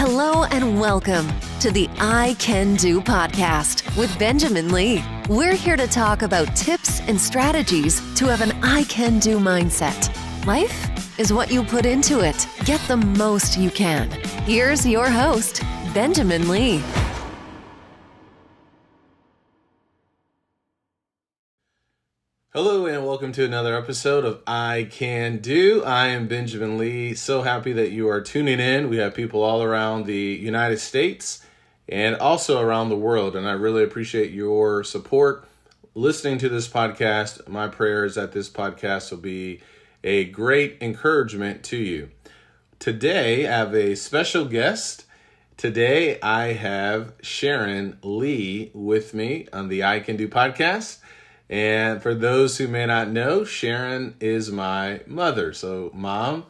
Hello and welcome to the I Can Do podcast with Benjamin Lee. We're here to talk about tips and strategies to have an I Can Do mindset. Life is what you put into it. Get the most you can. Here's your host, Benjamin Lee. Hello and welcome to another episode of I Can Do. I am Benjamin Lee. So happy that you are tuning in. We have people all around the United States and also around the world, and I really appreciate your support listening to this podcast. My prayer is that this podcast will be a great encouragement to you. Today, I have a special guest. Today, I have Sharon Lee with me on the I Can Do podcast. And for those who may not know, Sharon is my mother. So, Mom,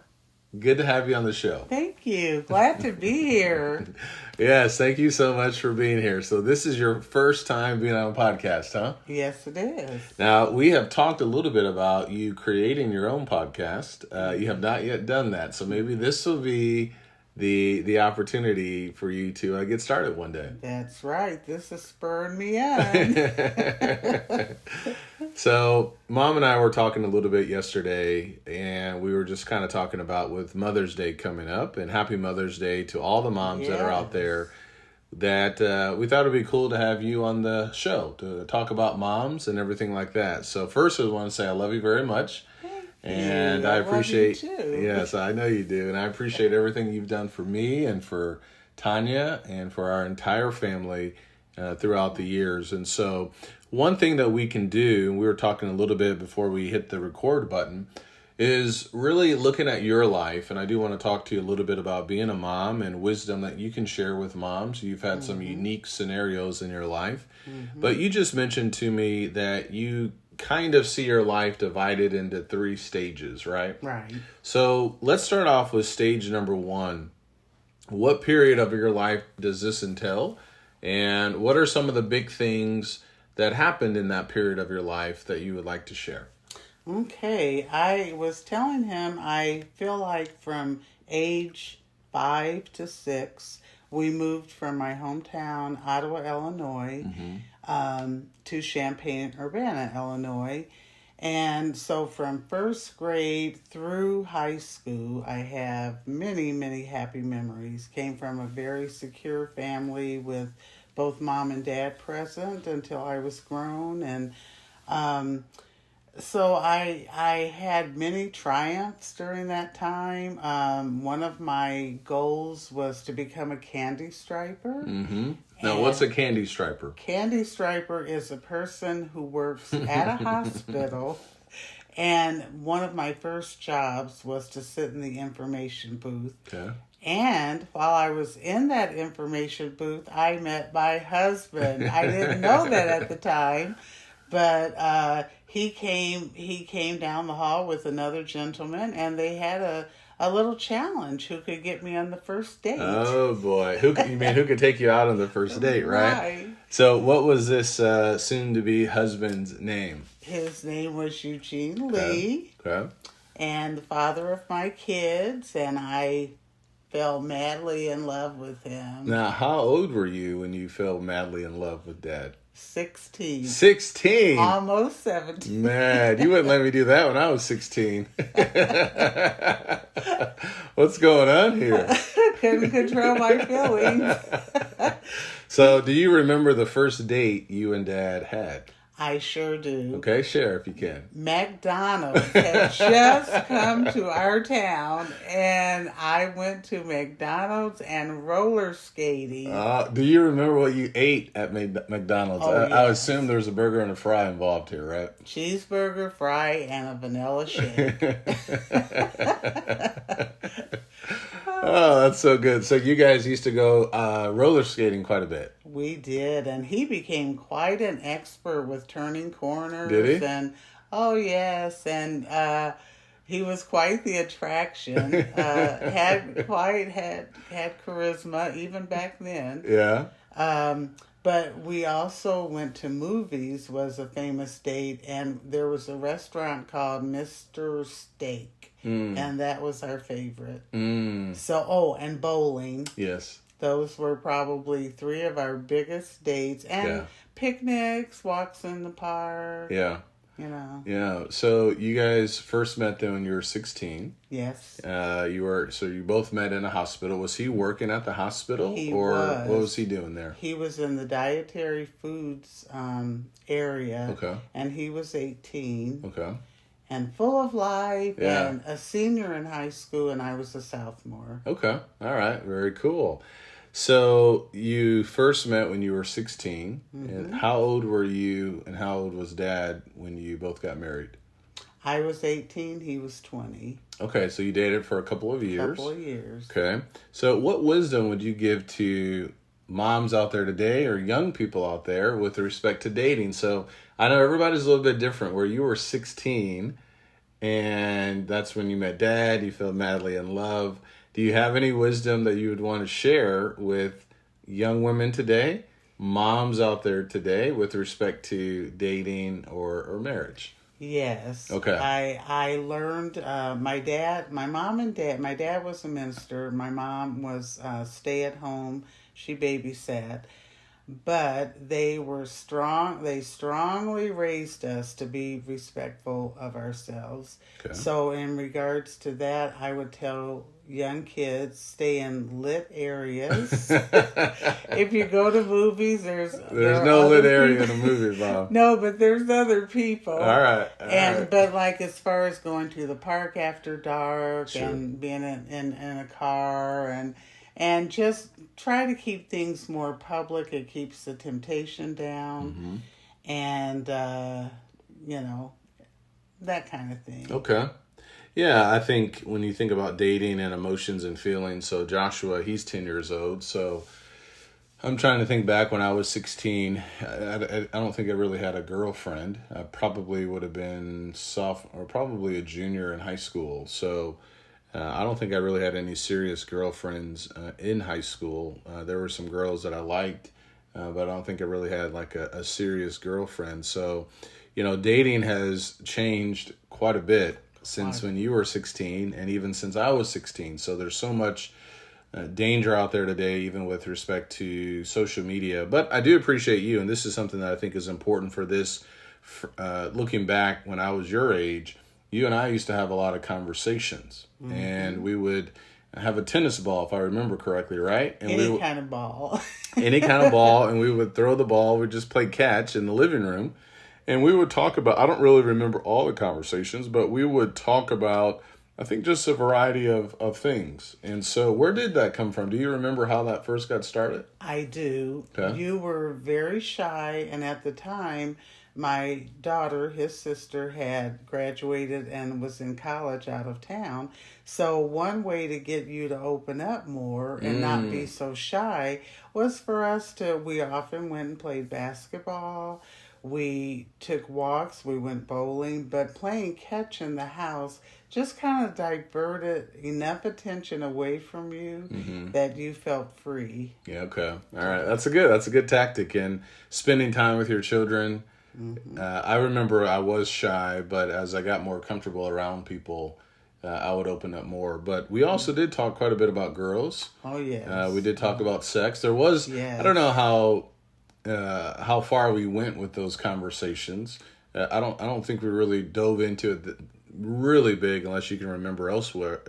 good to have you on the show. Thank you. Glad to be here. Yes, thank you so much for being here. So this is your first time being on a podcast, huh? Yes, it is. Now, we have talked a little bit about you creating your own podcast. You have not yet done that. So maybe this will be the opportunity for you to get started one day. That's right. This is spurring me on. So, Mom and I were talking a little bit yesterday, and we were just kind of talking about with Mother's Day coming up, and Happy Mother's Day to all the moms that are out there, that we thought it would be cool to have you on the show to talk about moms and everything like that. So first, I want to say I love you very much. And I appreciate, yes, I know you do. And I appreciate everything you've done for me and for Tanya and for our entire family throughout the years. And so one thing that we can do, and we were talking a little bit before we hit the record button, is really looking at your life. And I do want to talk to you a little bit about being a mom and wisdom that you can share with moms. You've had some unique scenarios in your life. But you just mentioned to me that you kind of see your life divided into 3 stages, right? Right. So let's start off with stage number 1. What period of your life does this entail? And what are some of the big things that happened in that period of your life that you would like to share? Okay. I was telling him I feel like from age 5 to 6, we moved from my hometown, Ottawa, Illinois, to Champaign-Urbana, Illinois. And so from first grade through high school, I have many, many happy memories. Came from a very secure family with both mom and dad present until I was grown. And so I had many triumphs during that time. One of my goals was to become a candy striper. Now, what's a candy striper? Candy striper is a person who works at a hospital. And one of my first jobs was to sit in the information booth. Okay. And while I was in that information booth, I met my husband. I didn't know that at the time. But he came down the hall with another gentleman, and they had a little challenge: who could get me on the first date. Oh boy, who could take you out on the first date, right? Right. So what was this soon-to-be husband's name? His name was Eugene Lee, and the father of my kids, and I fell madly in love with him. Now, how old were you when you fell madly in love with Dad? 16. 16? Almost 17. Man, you wouldn't let me do that when I was 16. What's going on here? Couldn't control my feelings. So, do you remember the first date you and Dad had? I sure do. Okay, share if you can. McDonald's had just come to our town, and I went to McDonald's and roller skating. Do you remember what you ate at McDonald's? I assume there's a burger and a fry involved here, right? Cheeseburger, fry, and a vanilla shake. Oh, that's so good. So you guys used to go roller skating quite a bit. We did, and he became quite an expert with turning corners. Did he? And oh yes, and he was quite the attraction. had charisma even back then. Yeah. But we also went to movies, was a famous date, and there was a restaurant called Mr. Steak. and that was our favorite. Mm. So, and bowling. Yes. Those were probably 3 of our biggest dates. And picnics, walks in the park. Yeah. You know. Yeah. So you guys first met then when you were 16. Yes. You both met in a hospital. Was he working at the hospital? He was. What was he doing there? He was in the dietary foods area. Okay. And he was 18. Okay. And full of life, and a senior in high school, and I was a sophomore. Okay. All right. Very cool. So you first met when you were 16. And how old were you and how old was Dad when you both got married? I was 18, he was 20. Okay, so you dated for a couple of years. Okay. So what wisdom would you give to moms out there today or young people out there with respect to dating? So I know everybody's a little bit different. Where you were 16 and that's when you met Dad, you fell madly in love. Do you have any wisdom that you would want to share with young women today, moms out there today, with respect to dating or marriage? Yes. Okay. I learned, my dad was a minister. My mom was stay at home. She babysat. But they were strong. They strongly raised us to be respectful of ourselves. Okay. So in regards to that, I would tell young kids, stay in lit areas. If you go to movies, there's no lit area in a movie, Bob. No, but there's other people. All right. But like as far as going to the park after dark, sure, and being in a car and just try to keep things more public. It keeps the temptation down, and that kind of thing. Okay. Yeah, I think when you think about dating and emotions and feelings, so Joshua, he's 10 years old, so I'm trying to think back when I was 16. I don't think I really had a girlfriend. I probably would have been probably a junior in high school, so I don't think I really had any serious girlfriends in high school. There were some girls that I liked, but I don't think I really had like a serious girlfriend. So, dating has changed quite a bit since when you were 16 and even since I was 16. So there's so much danger out there today, even with respect to social media. But I do appreciate you, and this is something that I think is important for this. Looking back when I was your age, you and I used to have a lot of conversations, and we would have a tennis ball, if I remember correctly, right? And any kind of ball. Any kind of ball, and we would throw the ball. We'd just play catch in the living room, and we would talk about, I don't really remember all the conversations, but we would talk about, I think, just a variety of things. And so where did that come from? Do you remember how that first got started? I do. Okay. You were very shy, and at the time, my daughter, his sister, had graduated and was in college out of town. So one way to get you to open up more and not be so shy was for us we often went and played basketball. We took walks, we went bowling, but playing catch in the house just kind of diverted enough attention away from you that you felt free. Yeah, okay. All right. That's a good tactic. And spending time with your children. I remember I was shy, but as I got more comfortable around people, I would open up more. But we also did talk quite a bit about girls. Oh, yes. We did talk about sex. There was, I don't know how far we went with those conversations. I don't think we really dove into it really big, unless you can remember elsewhere,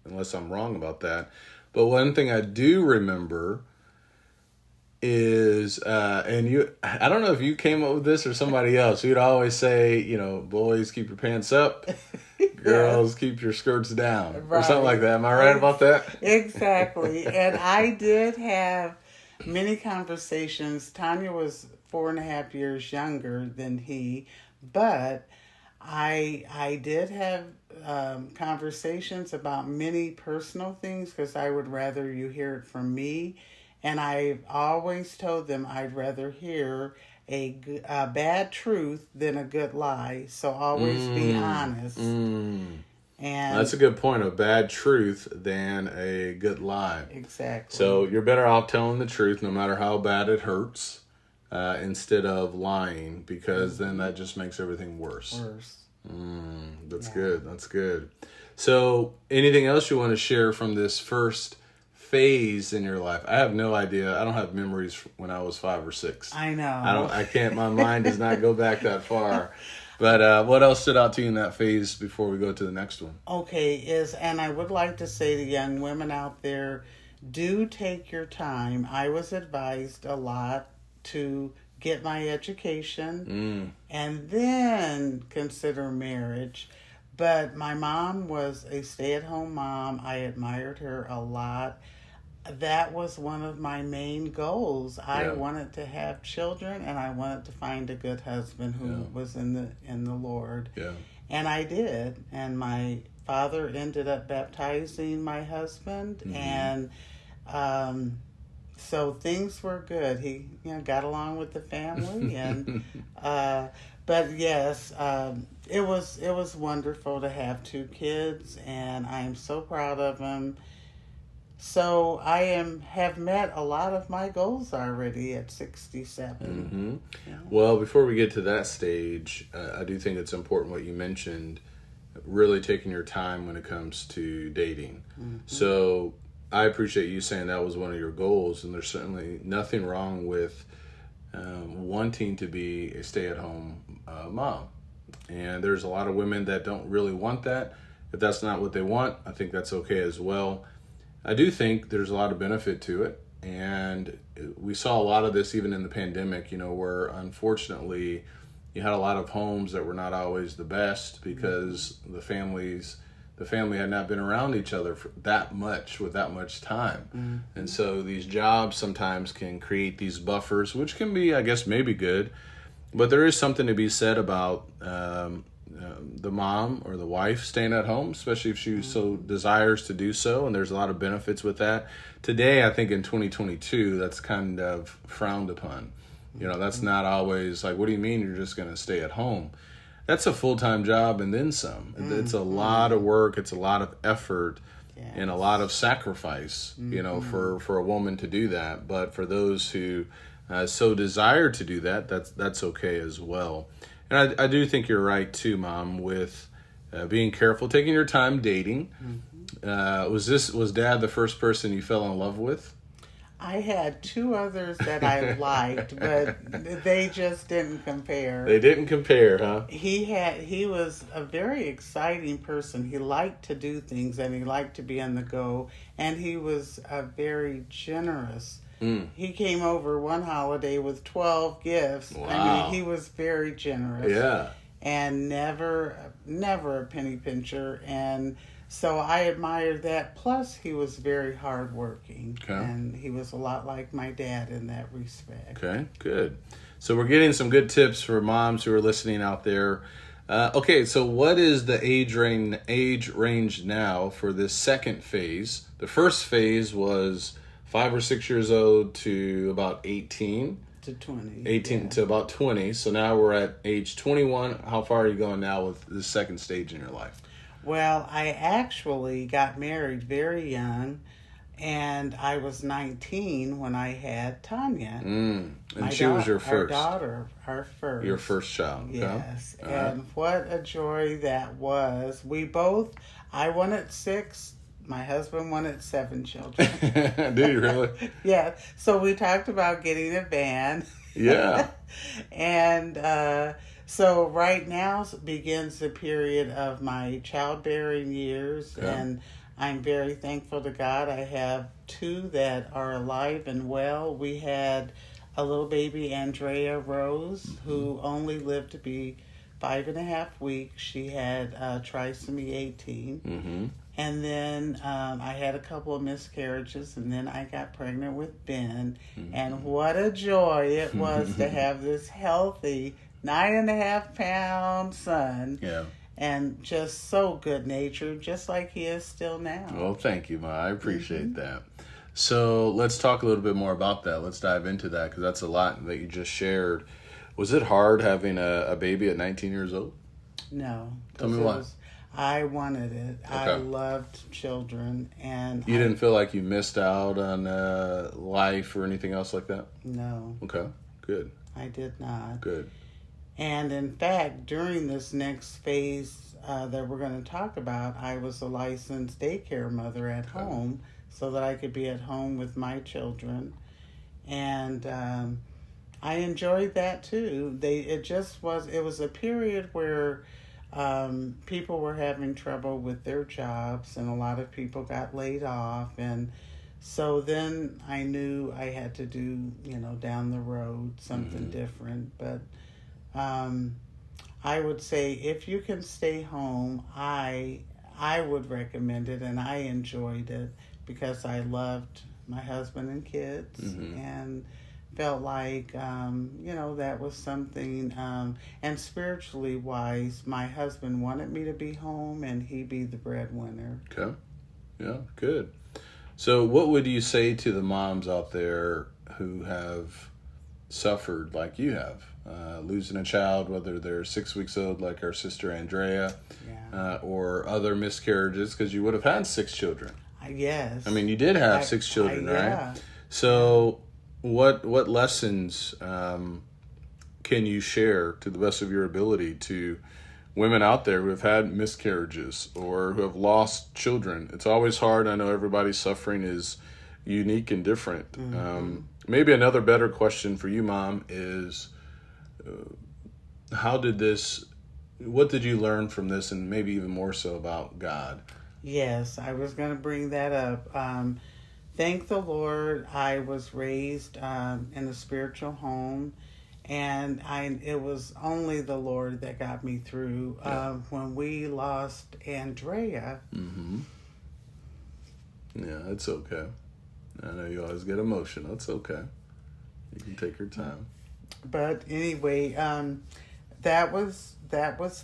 unless I'm wrong about that. But one thing I do remember is, I don't know if you came up with this or somebody else. You'd always say, boys, keep your pants up, girls, keep your skirts down, or something like that. Am I right about that? Exactly. And I did have many conversations. Tanya was 4.5 years younger than he, but I did have conversations about many personal things because I would rather you hear it from me. And I always told them I'd rather hear a bad truth than a good lie. So always be honest. And that's a good point. A bad truth than a good lie. Exactly. So you're better off telling the truth no matter how bad it hurts instead of lying, because then that just makes everything worse. That's good. That's good. So, anything else you want to share from this first phase in your life? I have no idea. I don't have memories when I was 5 or 6. I know. I can't. My mind does not go back that far. But what else stood out to you in that phase before we go to the next one? Okay, and I would like to say to young women out there, do take your time. I was advised a lot to get my education and then consider marriage. But my mom was a stay-at-home mom. I admired her a lot. That was one of my main goals. I wanted to have children, and I wanted to find a good husband who was in the Lord. Yeah. And I did. And my father ended up baptizing my husband, and so things were good. He, got along with the family, and but yes, it was wonderful to have 2 kids, and I am so proud of them. So I have met a lot of my goals already at 67. Yeah. Well, before we get to that stage, I do think it's important what you mentioned, really taking your time when it comes to dating. So I appreciate you saying that was one of your goals, and there's certainly nothing wrong with wanting to be a stay-at-home mom. And there's a lot of women that don't really want that. If that's not what they want, I think that's okay as well. I do think there's a lot of benefit to it, and we saw a lot of this even in the pandemic, where unfortunately you had a lot of homes that were not always the best because the family had not been around each other for that much with that much time. And so these jobs sometimes can create these buffers, which can be, I guess, maybe good, but there is something to be said about the mom or the wife staying at home, especially if she so desires to do so, and there's a lot of benefits with that. Today, I think in 2022, that's kind of frowned upon. That's not always like, what do you mean you're just going to stay at home? That's a full-time job and then some. It's a lot of work, it's a lot of effort, and a lot of sacrifice, for a woman to do that. But for those who so desire to do that, that's okay as well. And I do think you're right too, Mom, with being careful, taking your time dating. Was Dad the first person you fell in love with? I had 2 others that I liked, but they just didn't compare. They didn't compare, huh? He was a very exciting person. He liked to do things, and he liked to be on the go, and he was very generous. He came over one holiday with 12 gifts. Wow. I mean, he was very generous. Yeah. And never a penny pincher. And so I admired that. Plus, he was very hardworking. Okay. And he was a lot like my dad in that respect. Okay, good. So we're getting some good tips for moms who are listening out there. Okay, so what is the age range now for this second phase? The first phase was 5 or 6 years old to about 18. To 20. 18 to about 20. So now we're at age 21. How far are you going now with the second stage in your life? Well, I actually got married very young, and I was 19 when I had Tanya. And she was your first? Our daughter, our first. Your first child. Yes. Okay. And what a joy that was. I wanted 6. My husband wanted 7 children. Did you really? Yeah. So we talked about getting a van. Yeah. And so right now begins the period of my childbearing years. Yeah. And I'm very thankful to God. I have 2 that are alive and well. We had a little baby, Andrea Rose, who only lived to be 5.5 weeks. She had trisomy 18. And then I had a couple of miscarriages, and then I got pregnant with Ben. And what a joy it was to have this healthy 9.5-pound son. Yeah. And just so good-natured, just like he is still now. Well, thank you, Ma. I appreciate that. So let's talk a little bit more about that. Let's dive into that, because that's a lot that you just shared. Was it hard having a baby at 19 years old? No. Tell me why. I wanted it. Okay. I loved children. And you didn't feel like you missed out on life or anything else like that? No. Okay, good. I did not. Good. And in fact, during this next phase that we're going to talk about, I was a licensed daycare mother at home so that I could be at home with my children. And I enjoyed that too. It was a period where people were having trouble with their jobs, and a lot of people got laid off. And so then I knew I had to do, down the road something different. But I would say if you can stay home, I would recommend it, and I enjoyed it because I loved my husband and kids, and felt like, that was something, and spiritually wise, my husband wanted me to be home and he be the breadwinner. Okay. Yeah, good. So what would you say to the moms out there who have suffered like you have, losing a child, whether they're 6 weeks old like our sister Andrea, or other miscarriages, because you would have had 6 children. Yes. I mean, you did have 6 children, right? So what lessons can you share to the best of your ability to women out there who have had miscarriages or who have lost children? It's always hard. I know everybody's suffering is unique and different. Maybe another better question for you, Mom, is what did you learn from this, and maybe even more so about God? Yes, I was going to bring that up. Thank the Lord, I was raised in a spiritual home, and it was only the Lord that got me through. When we lost Andrea. Yeah, it's okay. I know you always get emotional. It's okay. You can take your time. But anyway, that was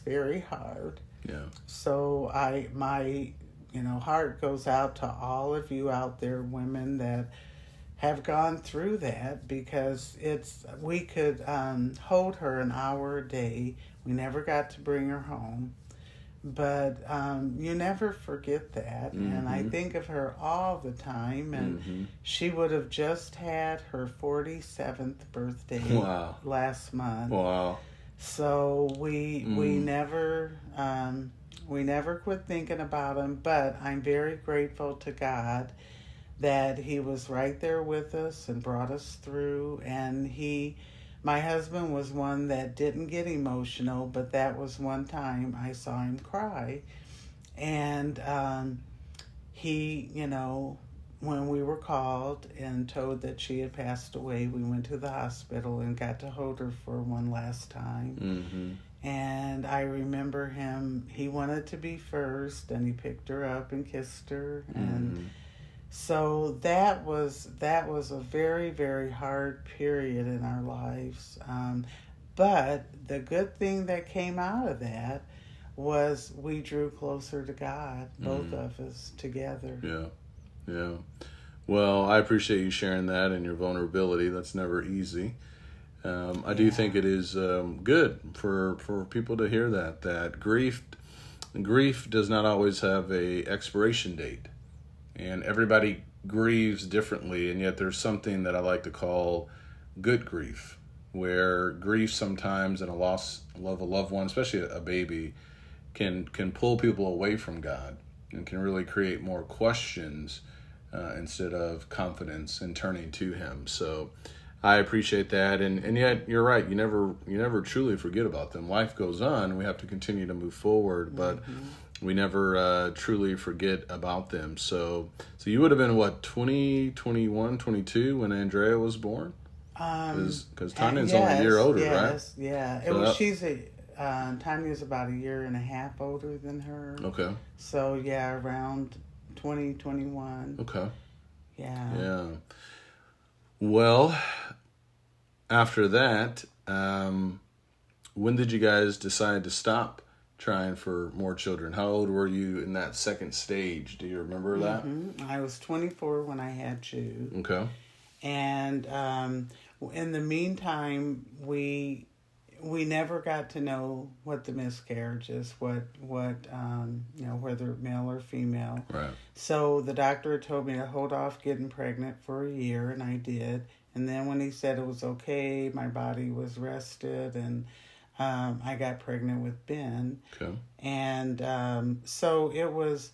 very hard. Yeah. So my heart goes out to all of you out there, women that have gone through that, because we could hold her an hour a day. We never got to bring her home, but you never forget that. And I think of her all the time, and she would have just had her 47th birthday last month. Wow. So we never quit thinking about him, but I'm very grateful to God that he was right there with us and brought us through. And my husband was one that didn't get emotional, but that was one time I saw him cry. And he, when we were called and told that she had passed away, we went to the hospital and got to hold her for one last time. And I remember he wanted to be first, and he picked her up and kissed her. And so that was a very, very hard period in our lives. But the good thing that came out of that was we drew closer to God, both of us together. Yeah. Well, I appreciate you sharing that and your vulnerability. That's never easy. I do think it is good for people to hear that grief does not always have a expiration date, and everybody grieves differently, and yet there's something that I like to call good grief, where grief sometimes and a loss of a loved one, especially a baby, can pull people away from God and can really create more questions instead of confidence and turning to Him. So I appreciate that, and yet you're right. You never truly forget about them. Life goes on. We have to continue to move forward, but we never truly forget about them. So you would have been, what, 20, 21, 22 when Andrea was born? Because Tanya's only a year older, right? Yeah. Tanya's about a year and a half older than her. Okay. So, yeah, around 2021. Okay. Yeah. Well, after that, when did you guys decide to stop trying for more children? How old were you in that second stage? Do you remember that? I was 24 when I had you. Okay. And in the meantime, we never got to know what the miscarriages, whether male or female. Right. So the doctor told me to hold off getting pregnant for a year, and I did. And then when he said it was okay, my body was rested, and I got pregnant with Ben. Okay. And so it was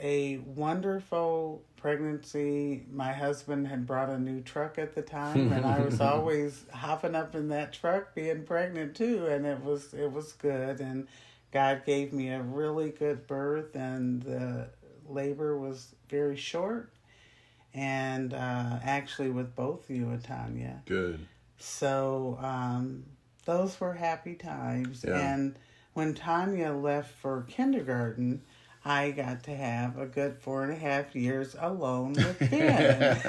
a wonderful pregnancy. My husband had brought a new truck at the time, and I was always hopping up in that truck being pregnant too, and it was good. And God gave me a really good birth, and the labor was very short, and actually with both you and Tanya. Good. So those were happy times. Yeah. And when Tanya left for kindergarten, I got to have a good 4.5 years alone with Ben.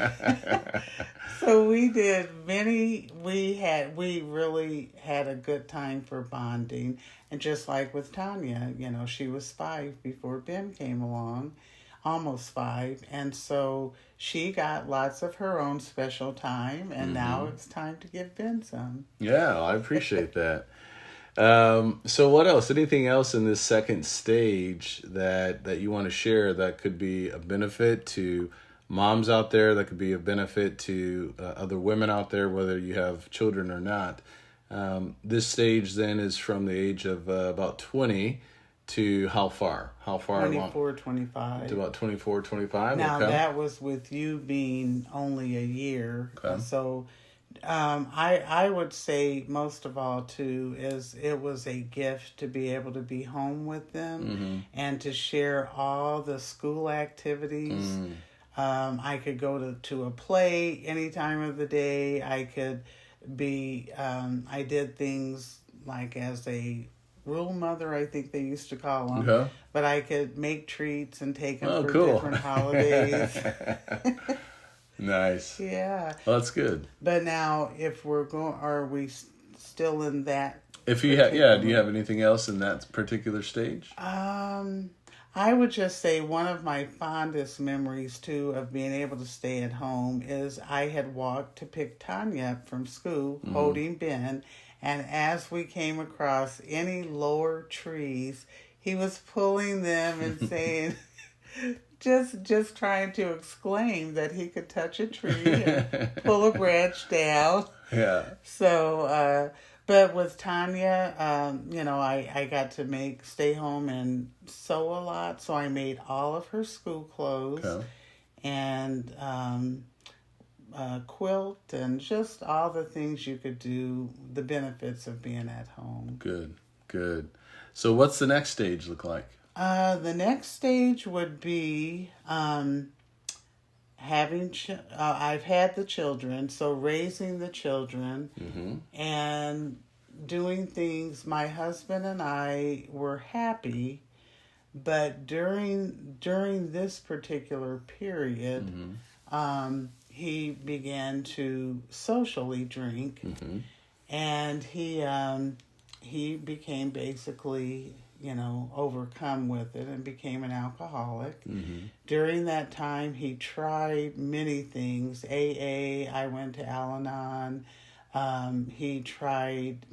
So we really had a good time for bonding. And just like with Tanya, she was 5 before Ben came along, almost 5. And so she got lots of her own special time, and now it's time to give Ben some. Yeah, I appreciate that. So what else? Anything else in this second stage that you want to share that could be a benefit to moms out there, that could be a benefit to other women out there, whether you have children or not? This stage then is from the age of about 20 to how far? 24, 25. To about 24, 25? Now, okay. that was with you being only a year. Okay. So I would say most of all, too, is it was a gift to be able to be home with them and to share all the school activities. I could go to a play any time of the day. I could be, I did things like as a rule mother, I think they used to call them. Okay. But I could make treats and take them for cool. different holidays. Nice. Yeah. Well, that's good. But now, if we're going, are we still in that? If you have, do you have anything else in that particular stage? I would just say one of my fondest memories, too, of being able to stay at home is I had walked to pick Tanya up from school, holding Ben, and as we came across any lower trees, he was pulling them and saying, just trying to exclaim that he could touch a tree and pull a branch down. Yeah. So, but with Tanya, I got to stay home and sew a lot. So I made all of her school clothes and quilt and just all the things you could do, the benefits of being at home. Good. So what's the next stage look like? The next stage would be I've had the children, so raising the children and doing things. My husband and I were happy, but during this particular period, he began to socially drink, and he became basically, overcome with it and became an alcoholic. During that time, he tried many things. AA, I went to Al-Anon. He tried,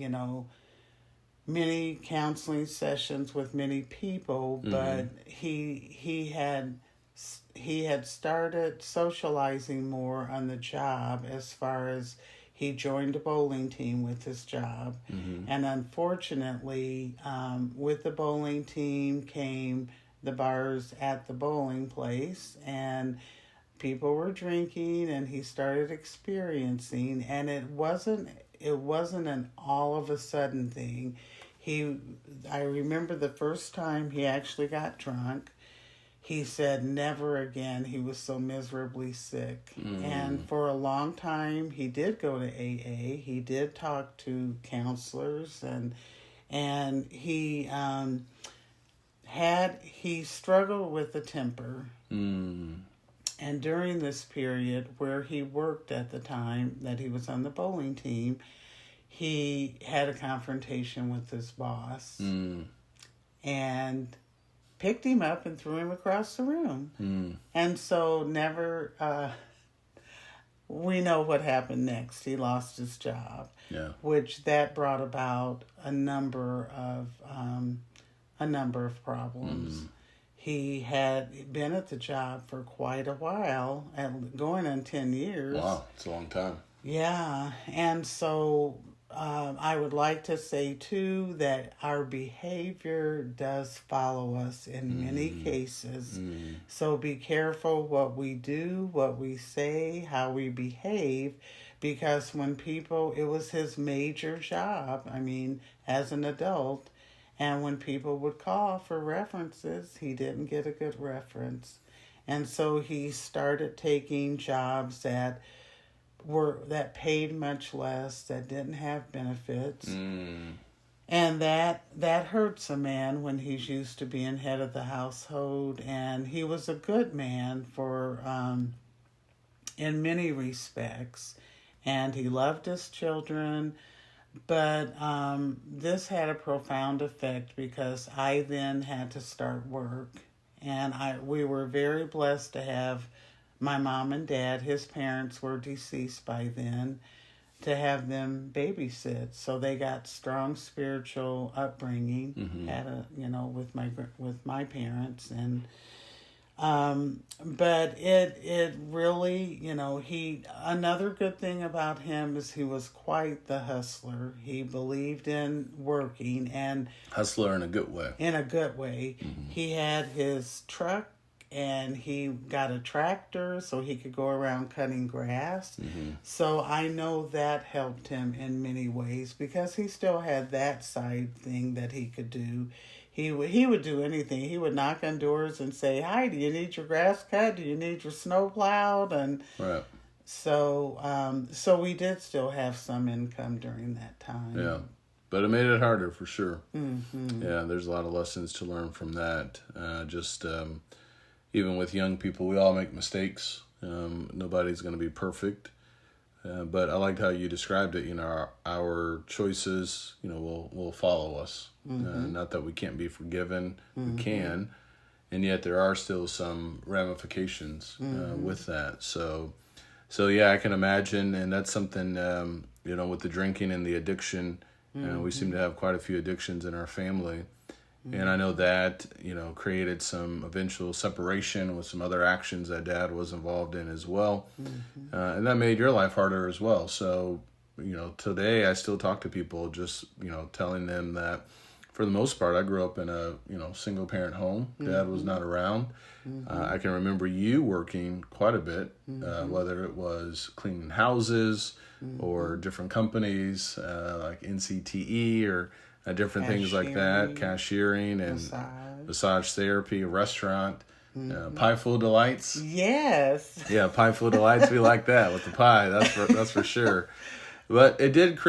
many counseling sessions with many people, but he had started socializing more on the job, as far as he joined a bowling team with his job. And unfortunately, with the bowling team came the bars at the bowling place, and people were drinking, and he started experiencing, and it wasn't an all of a sudden thing. I remember the first time he actually got drunk, he said never again. He was so miserably sick. And for a long time, he did go to AA. He did talk to counselors, and he struggled with the temper. And during this period where he worked at the time that he was on the bowling team, he had a confrontation with his boss and picked him up and threw him across the room. And so we know what happened next. He lost his job, which that brought about a number of problems. He had been at the job for quite a while, going on 10 years. Wow, it's a long time. Yeah, and so I would like to say too that our behavior does follow us in many cases. So be careful what we do, what we say, how we behave, because when people, it was his major job, I mean, as an adult, and when people would call for references, he didn't get a good reference. And so he started taking jobs that paid much less, that didn't have benefits. And that hurts a man when he's used to being head of the household. And he was a good man for in many respects, and he loved his children. But this had a profound effect because I then had to start work, and we were very blessed to have my mom and dad. His parents were deceased by then, to have them babysit. So they got strong spiritual upbringing, with my parents. And but it really, another good thing about him is he was quite the hustler. He believed in working, and Hustler in a good way. In a good way. He had his truck, and he got a tractor so he could go around cutting grass. So I know that helped him in many ways, because he still had that side thing that he could do. He would do anything. He would knock on doors and say, "Hi, do you need your grass cut? Do you need your snow plowed?" And right. So we did still have some income during that time. Yeah, but it made it harder for sure. Yeah, there's a lot of lessons to learn from that. Even with young people, we all make mistakes. Nobody's going to be perfect. But I liked how you described it. Our choices, will follow us. Not that we can't be forgiven. We can. And yet there are still some ramifications with that. So yeah, I can imagine. And that's something, with the drinking and the addiction, we seem to have quite a few addictions in our family. And I know that, created some eventual separation with some other actions that Dad was involved in as well. And that made your life harder as well. So, today I still talk to people just, telling them that for the most part, I grew up in a, single parent home. Dad was not around. I can remember you working quite a bit, whether it was cleaning houses or different companies like NCTE or different things like that, cashiering and massage therapy, a restaurant, Pie Full Delights. Yes. Yeah, Pie Full Delights. We like that with the pie. That's for sure. But it did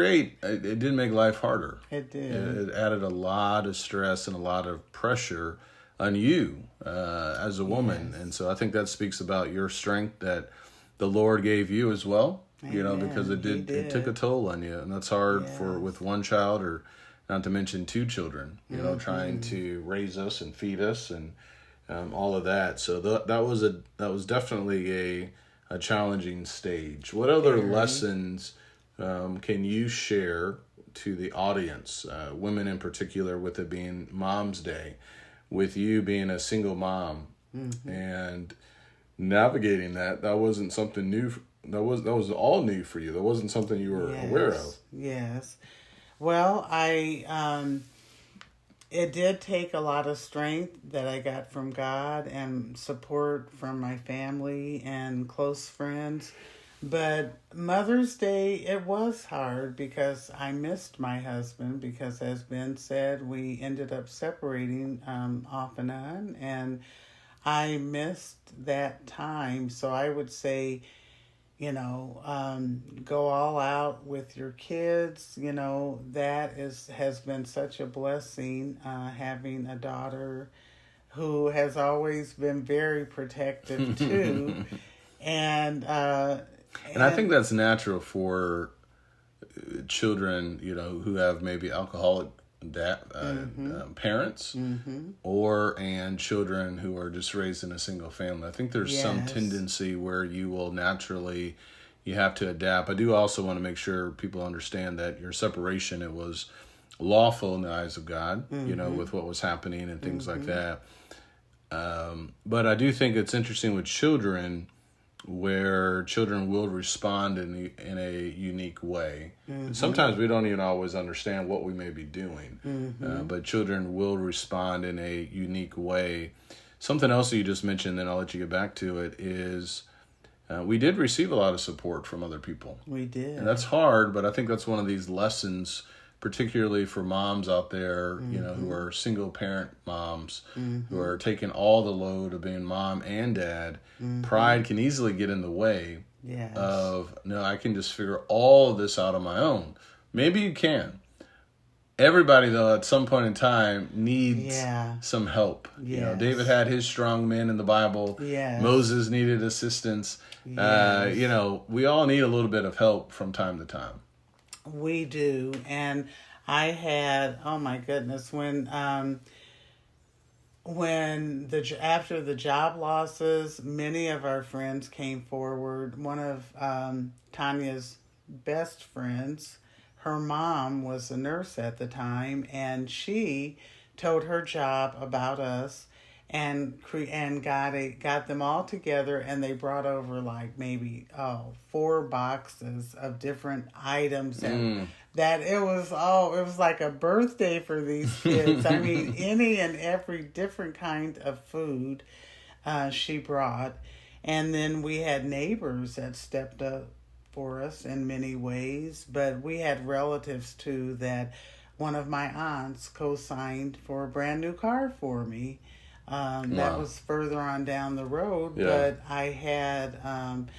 make life harder. It did. It added a lot of stress and a lot of pressure on you as a woman. Yes. And so I think that speaks about your strength that the Lord gave you as well. Amen. Because it took a toll on you, and that's hard with one child, or not to mention two children, trying to raise us and feed us and all of that. So that was definitely a challenging stage. What other lessons can you share to the audience, women in particular, with it being Mom's Day, with you being a single mom and navigating that? That wasn't something new. That was all new for you. That wasn't something you were aware of. Yes. Well, it did take a lot of strength that I got from God and support from my family and close friends. But Mother's Day, it was hard because I missed my husband, because as Ben said, we ended up separating off and on, and I missed that time. So I would say, go all out with your kids. That has been such a blessing, having a daughter who has always been very protective too. And I think that's natural for children, who have maybe alcoholic parents, and children who are just raised in a single family. I think there's some tendency where you will naturally, you have to adapt. I do also want to make sure people understand that your separation, it was lawful in the eyes of God, with what was happening and things like that. But I do think it's interesting with children, where children will respond in a unique way. Sometimes we don't even always understand what we may be doing, but children will respond in a unique way. Something else that you just mentioned, then I'll let you get back to it, is we did receive a lot of support from other people. We did. And that's hard, but I think that's one of these lessons, particularly for moms out there, who are single parent moms, who are taking all the load of being mom and dad. Pride can easily get in the way of, no, I can just figure all of this out on my own. Maybe you can. Everybody, though, at some point in time needs some help. Yes. David had his strong men in the Bible. Yes. Moses needed assistance. Yes. We all need a little bit of help from time to time. We do. And I had, oh my goodness, after the job losses, many of our friends came forward. One of Tanya's best friends, her mom was a nurse at the time, and she told her job about us and got them all together, and they brought over like maybe 4 boxes of different items, and that it was like a birthday for these kids. I mean, any and every different kind of food she brought. And then we had neighbors that stepped up for us in many ways, but we had relatives too that one of my aunts co-signed for a brand new car for me. That was further on down the road, but I had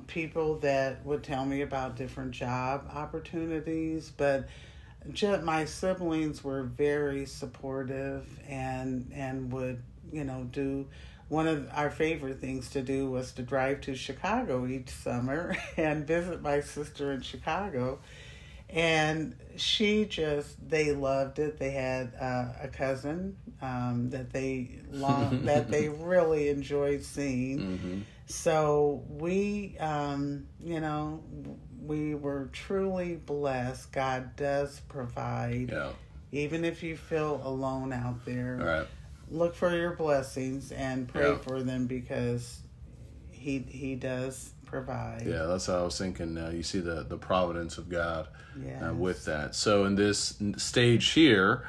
people that would tell me about different job opportunities, but my siblings were very supportive and would, do. One of our favorite things to do was to drive to Chicago each summer and visit my sister in Chicago. And they loved it. They had a cousin that they really enjoyed seeing. So we, we were truly blessed. God does provide. Yeah. Even if you feel alone out there. Right. Look for your blessings and pray for them, because he does provide. Yeah, that's how I was thinking. You see the providence of God with that. So in this stage here,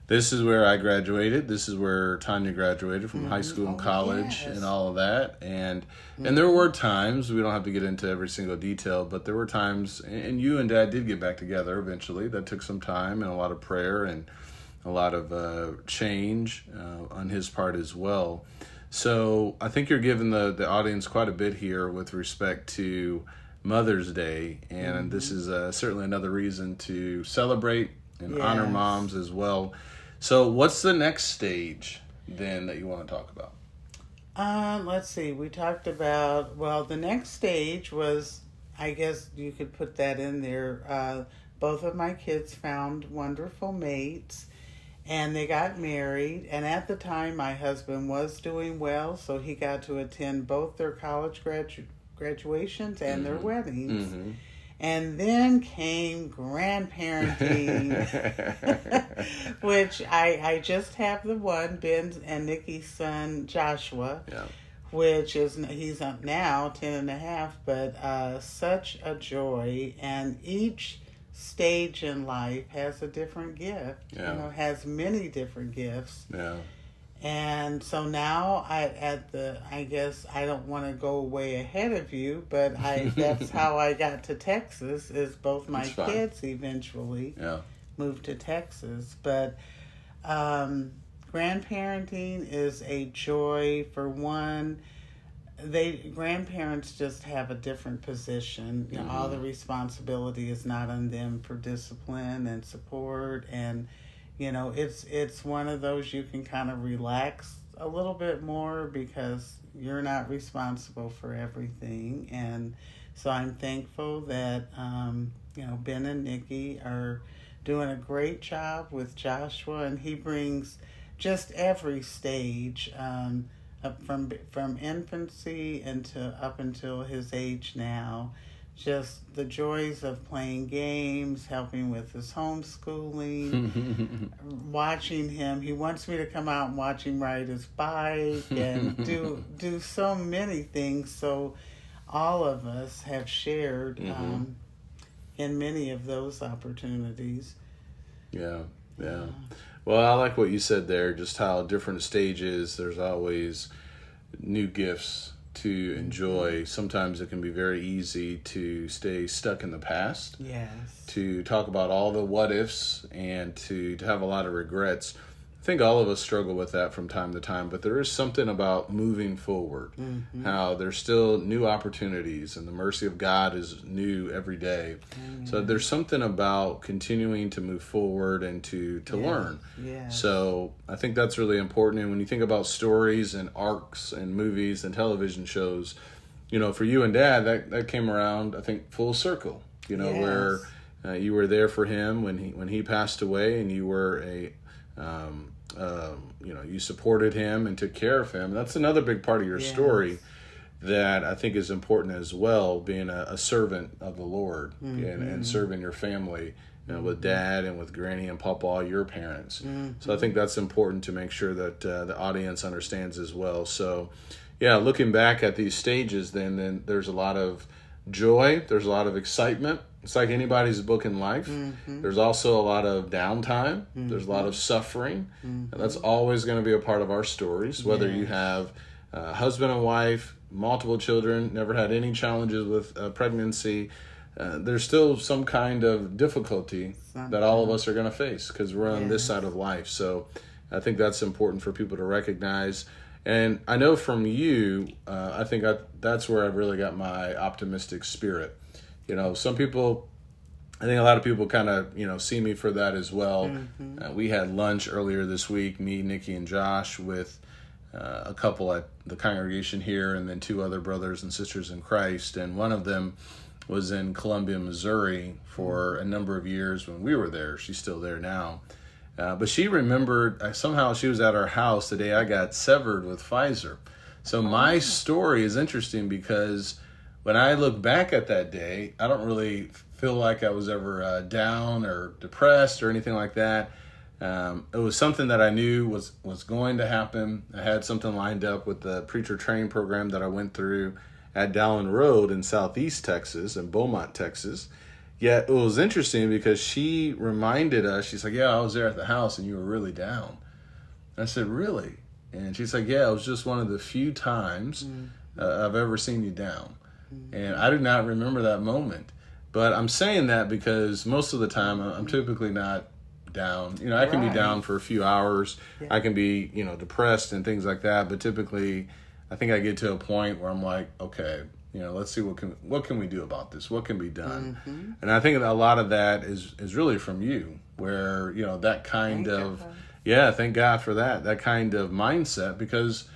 this is where I graduated. This is where Tanya graduated from high school and college and all of that. And there were times, we don't have to get into every single detail, but there were times, and you and Dad did get back together eventually. That took some time and a lot of prayer and a lot of change on his part as well. So I think you're giving the audience quite a bit here with respect to Mother's Day, and this is certainly another reason to celebrate and honor moms as well. So what's the next stage then that you want to talk about? Let's see. We talked about, the next stage was, I guess you could put that in there. Both of my kids found wonderful mates, and they got married. And at the time, my husband was doing well, so he got to attend both their college graduations and their weddings. And then came grandparenting, which I just have the one, Ben and Nikki's son, Joshua, which he's up now 10 and a half, but such a joy. And each stage in life has a different gift, has many different gifts. And so now I guess I don't want to go way ahead of you, but that's how I got to Texas, is both my kids eventually moved to Texas. But grandparenting is a joy. For one, grandparents just have a different position. All the responsibility is not on them for discipline and support, and it's one of those you can kind of relax a little bit more because you're not responsible for everything. And so I'm thankful that Ben and Nikki are doing a great job with Joshua, and he brings just every stage up from infancy up until his age now. Just the joys of playing games, helping with his homeschooling, watching him. He wants me to come out and watch him ride his bike and do so many things. So all of us have shared in many of those opportunities. Yeah. Well, I like what you said there, just how different stages, there's always new gifts to enjoy. Sometimes it can be very easy to stay stuck in the past. Yes. To talk about all the what ifs and to have a lot of regrets. I think all of us struggle with that from time to time, but there is something about moving forward, how there's still new opportunities and the mercy of God is new every day. So there's something about continuing to move forward and to learn. Yes. So I think that's really important. And when you think about stories and arcs and movies and television shows, for you and Dad, that came around, I think, full circle, where you were there for him when he passed away, and you were you supported him and took care of him. That's another big part of your story that I think is important as well, being a servant of the Lord and serving your family, with Dad and with Granny and Papa, your parents. So I think that's important to make sure that the audience understands as well. So, looking back at these stages, then there's a lot of joy, there's a lot of excitement. It's like anybody's book in life. There's also a lot of downtime. There's a lot of suffering. And that's always going to be a part of our stories, whether you have a husband and wife, multiple children, never had any challenges with pregnancy. There's still some kind of difficulty that all of us are going to face because we're on this side of life. So I think that's important for people to recognize. And I know from you, I think that's where I've really got my optimistic spirit. Some people, I think a lot of people kind of, see me for that as well. We had lunch earlier this week, me, Nikki, and Josh, with a couple at the congregation here, and then 2 other brothers and sisters in Christ. And one of them was in Columbia, Missouri for a number of years when we were there. She's still there now. But she remembered, somehow she was at our house the day I got severed with Pfizer. So my story is interesting because when I look back at that day, I don't really feel like I was ever down or depressed or anything like that. It was something that I knew was going to happen. I had something lined up with the preacher training program that I went through at Dallin Road in Southeast Texas and Beaumont, Texas. Yet it was interesting because she reminded us, she's like, I was there at the house and you were really down. And I said, really? And she's like, it was just one of the few times I've ever seen you down. And I do not remember that moment. But I'm saying that because most of the time I'm typically not down. I can be down for a few hours. I can be, depressed and things like that. But typically I think I get to a point where I'm like, okay, let's see what can we do about this? What can be done? And I think a lot of that is really from you, where, that kind of, thank God for that kind of mindset, because,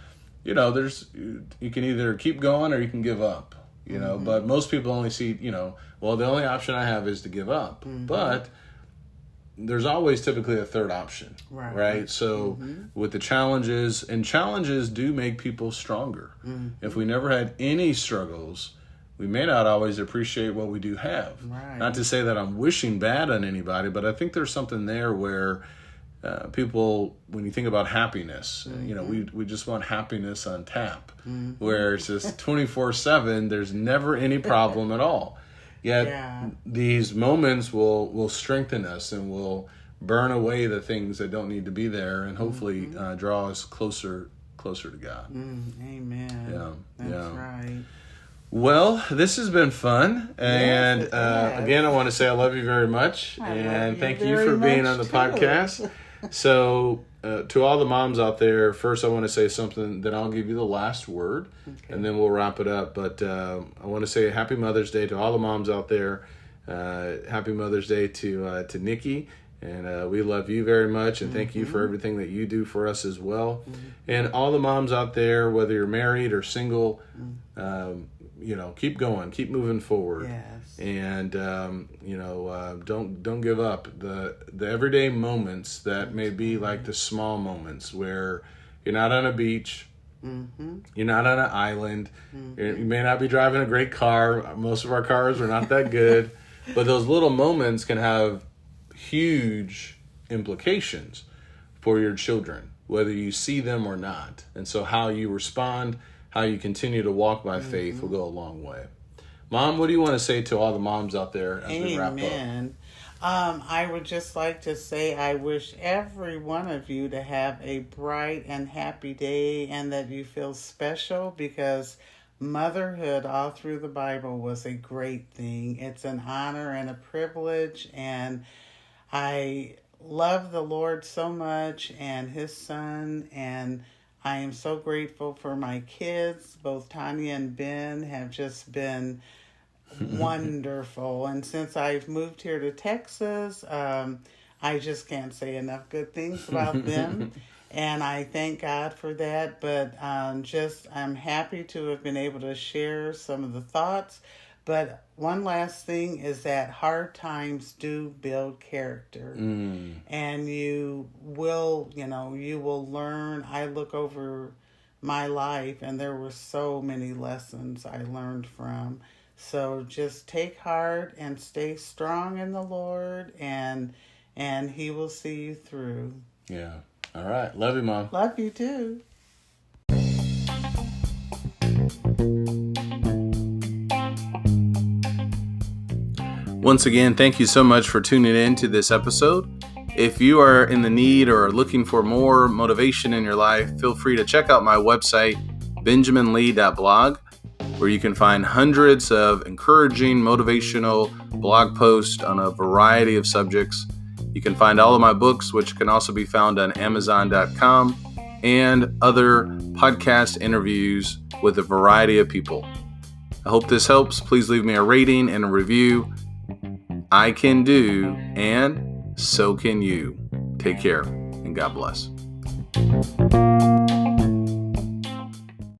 you can either keep going or you can give up. But most people only see, the only option I have is to give up. But there's always typically a third option, right? So with the challenges, and challenges do make people stronger. If we never had any struggles, we may not always appreciate what we do have. Not to say that I'm wishing bad on anybody, but I think there's something there where people, when you think about happiness, we just want happiness on tap, where it's just 24/7, there's never any problem at all. Yet these moments will strengthen us and will burn away the things that don't need to be there, and hopefully draw us closer to God. Amen. That's right. Well, this has been fun, and again, I want to say I love you very much, and thank you for being on the podcast. So, to all the moms out there, first I want to say something, then I'll give you the last word, and then we'll wrap it up. But I want to say Happy Mother's Day to all the moms out there. Happy Mother's Day to Nikki, and we love you very much, and thank you for everything that you do for us as well. And all the moms out there, whether you're married or single, keep going, keep moving forward. And don't give up. The everyday moments that may be like the small moments where you're not on a beach, you're not on an island, you may not be driving a great car. Most of our cars are not that good, but those little moments can have huge implications for your children, whether you see them or not. And so how you respond, how you continue to walk by faith will go a long way. Mom, what do you want to say to all the moms out there as we wrap up? Amen. I would just like to say I wish every one of you to have a bright and happy day, and that you feel special, because motherhood all through the Bible was a great thing. It's an honor and a privilege, and I love the Lord so much and His Son, and I am so grateful for my kids. Both Tanya and Ben have just been wonderful. And since I've moved here to Texas, I just can't say enough good things about them. And I thank God for that. But I'm happy to have been able to share some of the thoughts. But one last thing is that hard times do build character. And you will learn. I look over my life, and there were so many lessons I learned from. So just take heart and stay strong in the Lord, and He will see you through. Yeah. All right. Love you, Mom. Love you too. Once again, thank you so much for tuning in to this episode. If you are in the need or are looking for more motivation in your life, feel free to check out my website, benjaminlee.blog, where you can find hundreds of encouraging, motivational blog posts on a variety of subjects. You can find all of my books, which can also be found on Amazon.com, and other podcast interviews with a variety of people. I hope this helps. Please leave me a rating and a review. I can do, and so can you. Take care, and God bless.